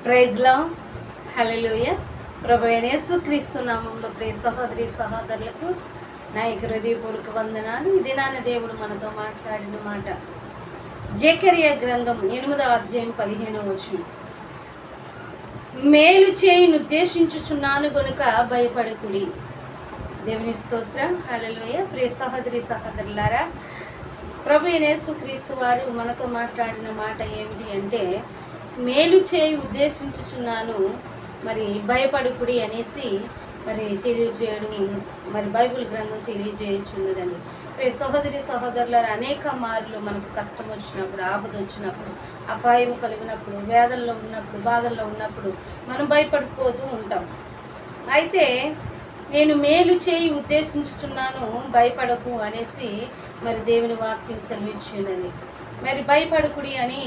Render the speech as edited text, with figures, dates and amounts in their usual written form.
ప్రైజ్లో హల్లెలూయా. ప్రభువైన యేసుక్రీస్తు నామములో ప్రియ సహోదరి సహోదరులకు నా హృదయపూర్వక వందనాలు. ఈ దినాన దేవుడు మనతో మాట్లాడిన మాట జకర్యా గ్రంథం 8వ అధ్యాయం 15వ వచనం. మేలు చేయును ఉద్దేశించుచున్నాను గనుక భయపడకుడి. దేవుని స్తోత్రం. హల్లెలూయా. ప్రియ సహోదరి సహోదరులారా, ప్రభువైన యేసుక్రీస్తు వారు మనతో మాట్లాడిన మాట ఏమిటి అంటే, మేలు చేయి ఉద్దేశించుచున్నాను, మరి భయపడుకుడి అనేసి మరి తెలియజేయడం, మరి బైబిల్ గ్రంథం తెలియజేయుచున్నదండి. సహోదరి సహోదరులారా, అనేక మార్లు మనకు కష్టం వచ్చినప్పుడు, ఆపద వచ్చినప్పుడు, అపాయం కలిగినప్పుడు, వేదనలో ఉన్నప్పుడు, బాధల్లో ఉన్నప్పుడు మనం భయపడిపోతూ ఉంటాం. అయితే నేను మేలు చేయి ఉద్దేశించుచున్నాను, భయపడకు అనేసి మరి దేవుని వాక్యం సెలవిచ్చినది. మరి భయపడకుడి అని